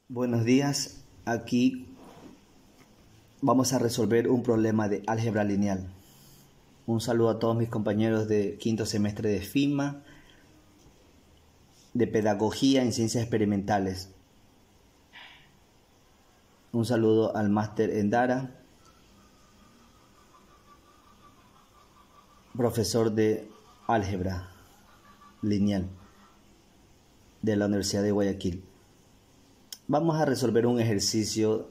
Buenos días, aquí vamos a resolver un problema de álgebra lineal. Un saludo a todos mis compañeros de quinto semestre de FIMA, de Pedagogía en Ciencias Experimentales. Un saludo al máster en Dara, profesor de álgebra lineal de la Universidad de Guayaquil. Vamos a resolver un ejercicio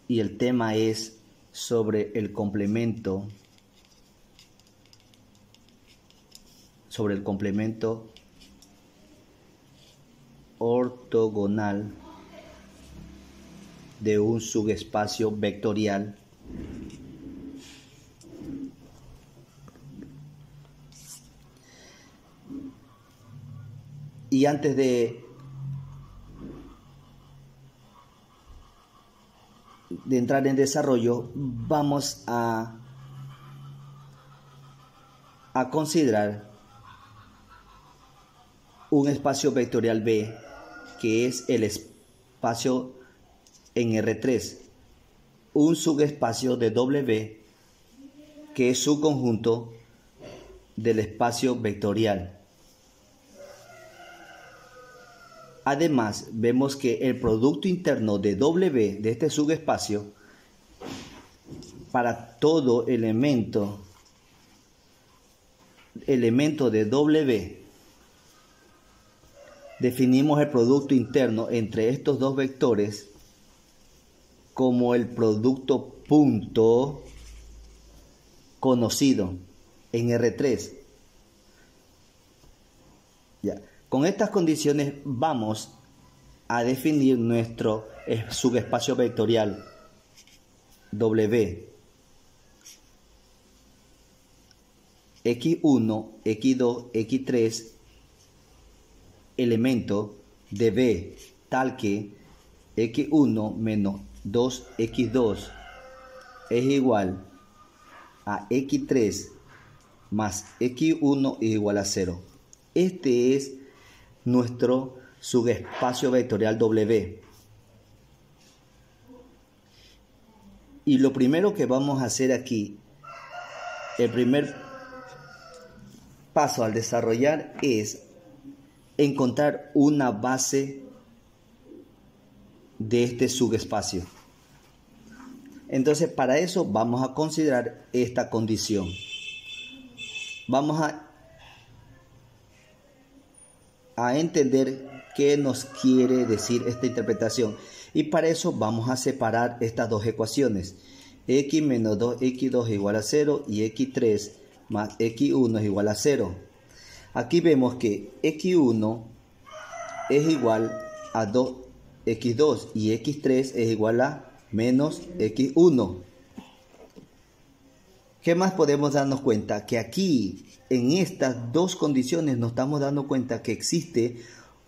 y el tema es sobre el complemento ortogonal de un subespacio vectorial y antes de entrar en desarrollo vamos a considerar un espacio vectorial B que es el espacio en R3, un subespacio de W que es su conjunto del espacio vectorial. Además, vemos que el producto interno de W de este subespacio para todo elemento de W, definimos el producto interno entre estos dos vectores como el producto punto conocido en R3. Ya. Con estas condiciones vamos a definir nuestro subespacio vectorial W. X1, X2, X3, elemento de B, tal que X1 menos 2X2 es igual a X3 más X1 es igual a 0. Este es nuestro subespacio vectorial W. Y lo primero que vamos a hacer aquí, el primer paso al desarrollar es encontrar una base de este subespacio. Entonces, para eso vamos a considerar esta condición. Vamos a entender qué nos quiere decir esta interpretación. Y para eso vamos a separar estas dos ecuaciones. X menos 2X2 es igual a 0 y X3 más X1 es igual a 0. Aquí vemos que X1 es igual a 2X2 y X3 es igual a menos X1. ¿Qué más podemos darnos cuenta? Que aquí, en estas dos condiciones, nos estamos dando cuenta que existe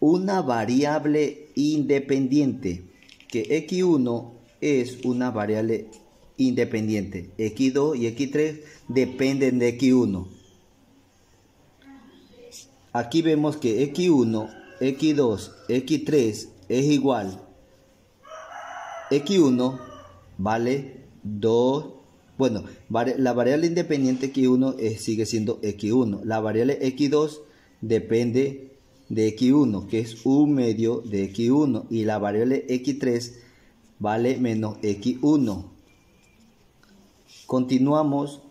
una variable independiente, que X1 es una variable independiente. X2 y X3 dependen de X1. Aquí vemos que X1, X2, X3 es igual. X1 vale 2. Bueno, la variable independiente X1 sigue siendo X1. La variable X2 depende de X1, que es 1/2 de X1. Y la variable X3 vale menos X1. Continuamos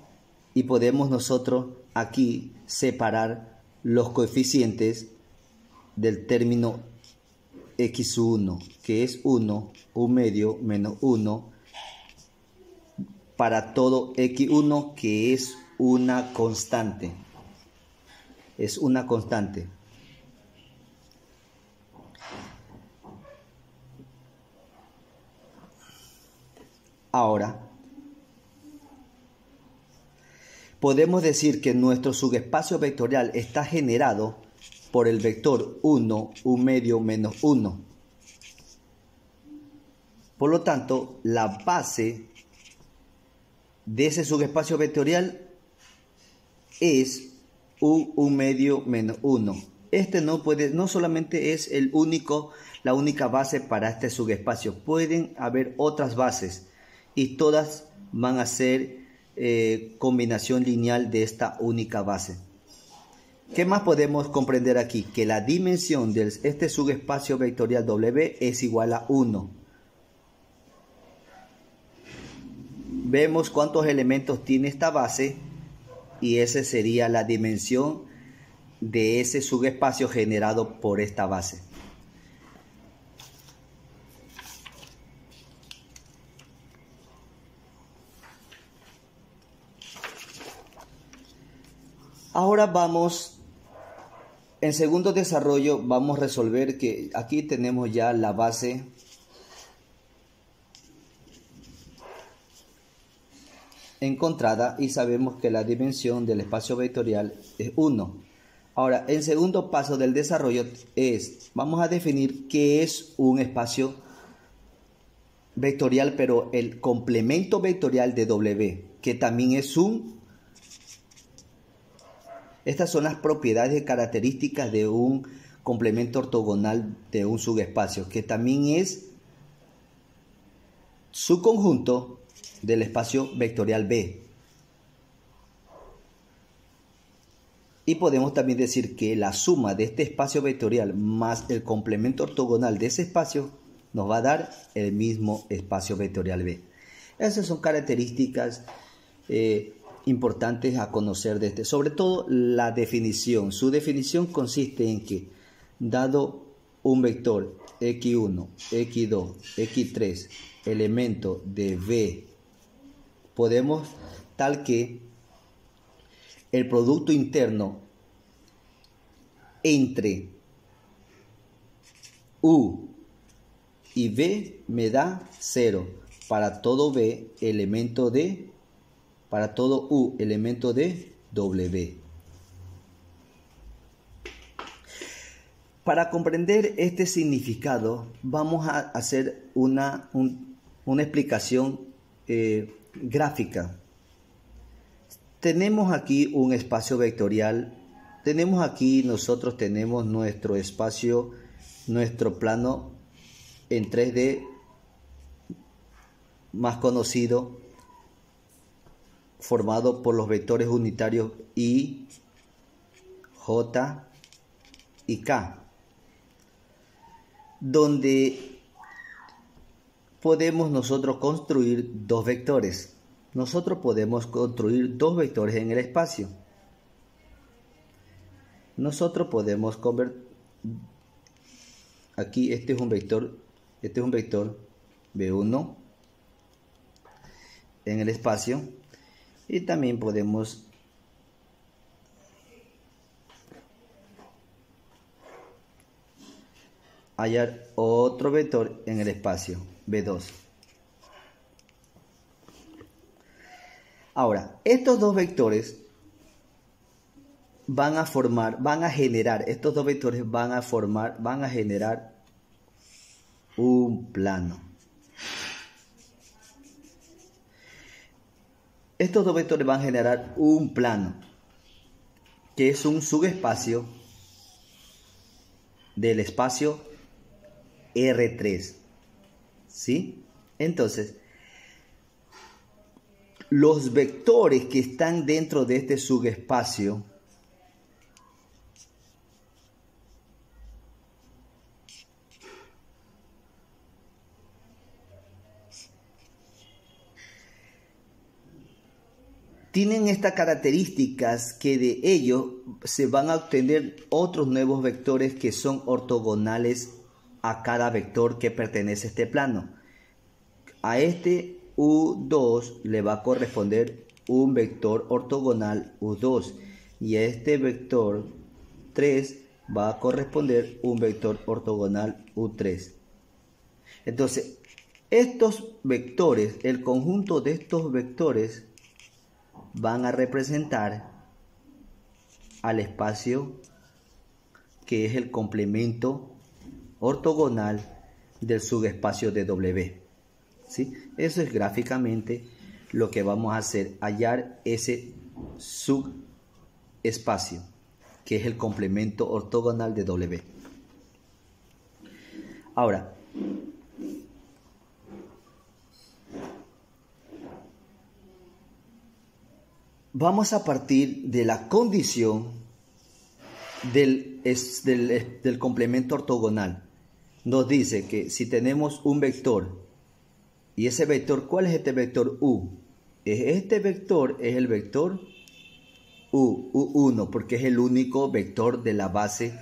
y podemos nosotros aquí separar los coeficientes del término X1, que es 1, 1/2 menos 1, para todo X1, que es una constante. Es una constante. Ahora, podemos decir que nuestro subespacio vectorial está generado por el vector 1, 1/2 menos 1. Por lo tanto, la base de ese subespacio vectorial es 1/2 menos 1. este no solamente es la única base para este subespacio. Pueden haber otras bases y todas van a ser combinación lineal de esta única base. ¿Qué más podemos comprender aquí? Que la dimensión de este subespacio vectorial W es igual a 1. Vemos cuántos elementos tiene esta base y esa sería la dimensión de ese subespacio generado por esta base. Ahora vamos, en segundo desarrollo, vamos a resolver que aquí tenemos ya la base encontrada y sabemos que la dimensión del espacio vectorial es 1. Ahora, el segundo paso del desarrollo vamos a definir qué es un espacio vectorial, pero el complemento vectorial de W, que también es Estas son las propiedades y características de un complemento ortogonal de un subespacio, que también es su conjunto del espacio vectorial B. Y podemos también decir que la suma de este espacio vectorial más el complemento ortogonal de ese espacio nos va a dar el mismo espacio vectorial B. Esas son características importantes a conocer de este. Sobre todo la definición. Su definición consiste en que, dado un vector x1, x2, x3, elemento de B, podemos tal que el producto interno entre U y B me da 0 para todo B elemento de, para todo U elemento de W. Para comprender este significado vamos a hacer una explicación gráfica. Tenemos aquí un espacio vectorial, nosotros tenemos nuestro espacio, nuestro plano en 3D más conocido, formado por los vectores unitarios I, J y K, donde podemos nosotros construir dos vectores. Nosotros podemos construir dos vectores en el espacio. Nosotros podemos convertir aquí, este es un vector B1 en el espacio, y también podemos hallar otro vector en el espacio B2. Ahora, estos dos vectores van a generar un plano. Estos dos vectores van a generar un plano, que es un subespacio del espacio R3. ¿Sí? Entonces, los vectores que están dentro de este subespacio tienen estas características, que de ellos se van a obtener otros nuevos vectores que son ortogonales a cada vector que pertenece a este plano. A este U2 le va a corresponder un vector ortogonal U2, y a este vector 3 va a corresponder un vector ortogonal U3. Entonces, estos vectores, el conjunto de estos vectores van a representar al espacio que es el complemento ortogonal del subespacio de W. ¿Sí? Eso es gráficamente lo que vamos a hacer, hallar ese subespacio. que es el complemento ortogonal de W. Ahora, vamos a partir de la condición del complemento ortogonal. Nos dice que si tenemos un vector, y ese vector, ¿cuál es este vector U? Este vector es el vector U1, porque es el único vector de la base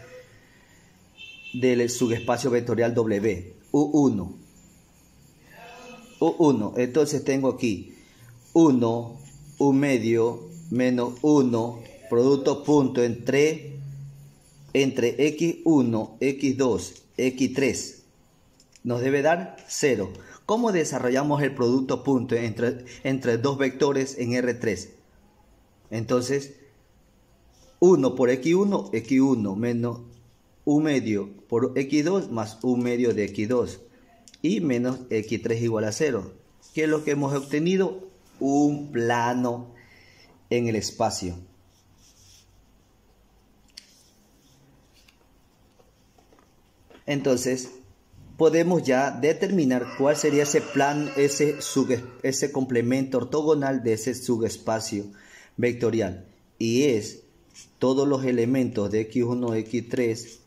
del subespacio vectorial W, U1. U1, entonces tengo aquí 1, U medio, menos 1, producto punto entre X1, X2, X3. Nos debe dar 0. ¿Cómo desarrollamos el producto punto entre dos vectores en R3? Entonces, 1 por X1, X1 menos U medio por X2 más U medio de X2 y menos X3 igual a 0. ¿Qué es lo que hemos obtenido? Un plano en el espacio. Entonces, podemos ya determinar cuál sería ese plan, ese complemento ortogonal de ese subespacio vectorial. Y es todos los elementos de X1, X3,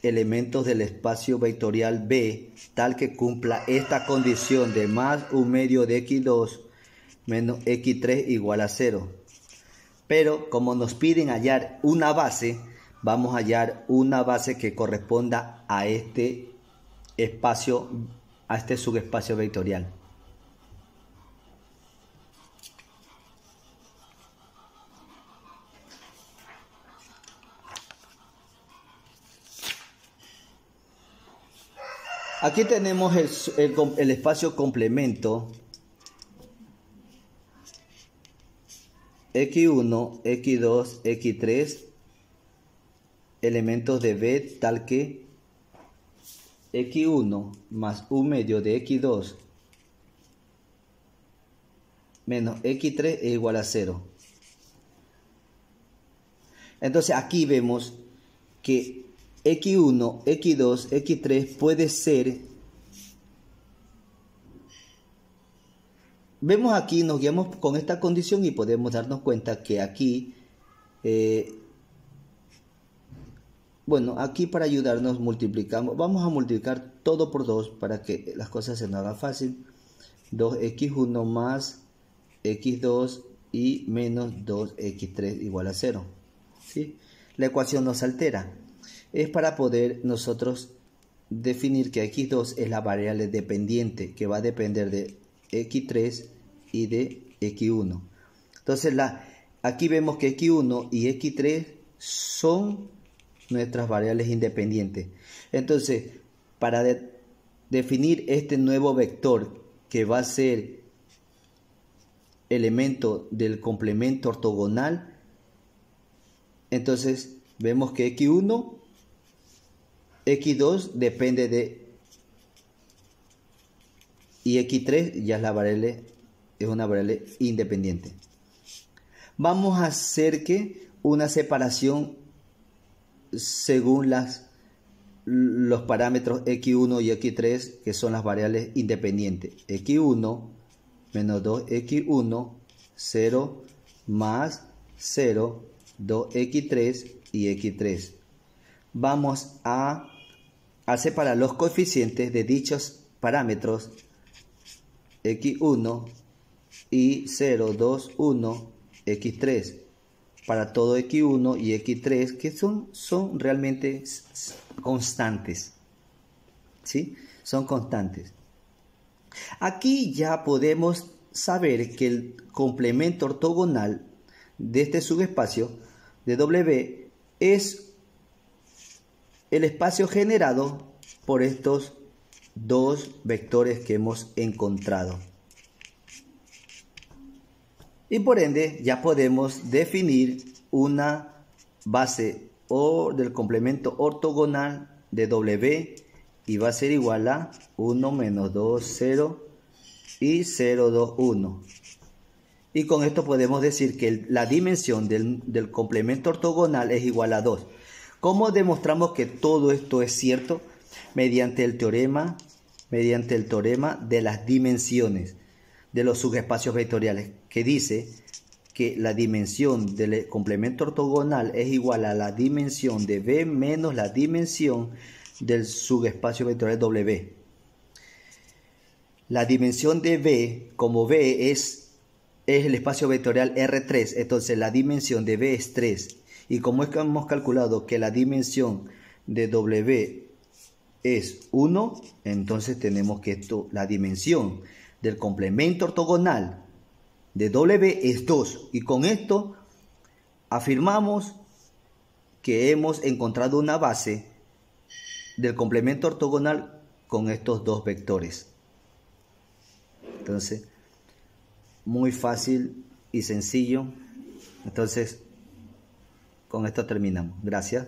elementos del espacio vectorial B, tal que cumpla esta condición de más U medio de X2 menos X3 igual a 0. Pero como nos piden hallar una base, vamos a hallar una base que corresponda a este espacio, a este subespacio vectorial. Aquí tenemos el espacio complemento X1, X2, X3, elementos de B tal que X1 más U medio de X2 menos X3 es igual a 0. Entonces aquí vemos que X1, X2, X3 puede ser... Vemos aquí, nos guiamos con esta condición y podemos darnos cuenta que aquí, bueno, aquí para ayudarnos multiplicamos, vamos a multiplicar todo por 2 para que las cosas se nos hagan fácil. 2x1 más x2 y menos 2x3 igual a 0. ¿Sí? La ecuación nos altera. Es para poder nosotros definir que x2 es la variable dependiente que va a depender de x3 y de x1. Entonces aquí vemos que x1 y x3 son nuestras variables independientes. Entonces, para definir este nuevo vector que va a ser elemento del complemento ortogonal, entonces vemos que x1, x2 depende de, y x3 ya es una variable independiente. Vamos a hacer que una separación según los parámetros x1 y x3, que son las variables independientes. x1 menos 2x1, 0 más 0, 2x3 y x3. Vamos a separar los coeficientes de dichos parámetros x1 y 0, 2, 1, x3 para todo x1 y x3 que son realmente constantes. ¿Sí? Son constantes. Aquí ya podemos saber que el complemento ortogonal de este subespacio de W es el espacio generado por estos dos vectores que hemos encontrado. Y por ende ya podemos definir una base del complemento ortogonal de W y va a ser igual a 1 menos 2, 0 y 0, 2, 1. Y con esto podemos decir que la dimensión del complemento ortogonal es igual a 2. ¿Cómo demostramos que todo esto es cierto? Mediante el teorema de las dimensiones de los subespacios vectoriales, que dice que la dimensión del complemento ortogonal es igual a la dimensión de V menos la dimensión del subespacio vectorial W. La dimensión de V, como V es el espacio vectorial R3, entonces la dimensión de V es 3. Y como es que hemos calculado que la dimensión de W es 1, entonces tenemos que la dimensión del complemento ortogonal de W es 2. Y con esto afirmamos que hemos encontrado una base del complemento ortogonal con estos dos vectores. Entonces, muy fácil y sencillo. Entonces, con esto terminamos. Gracias.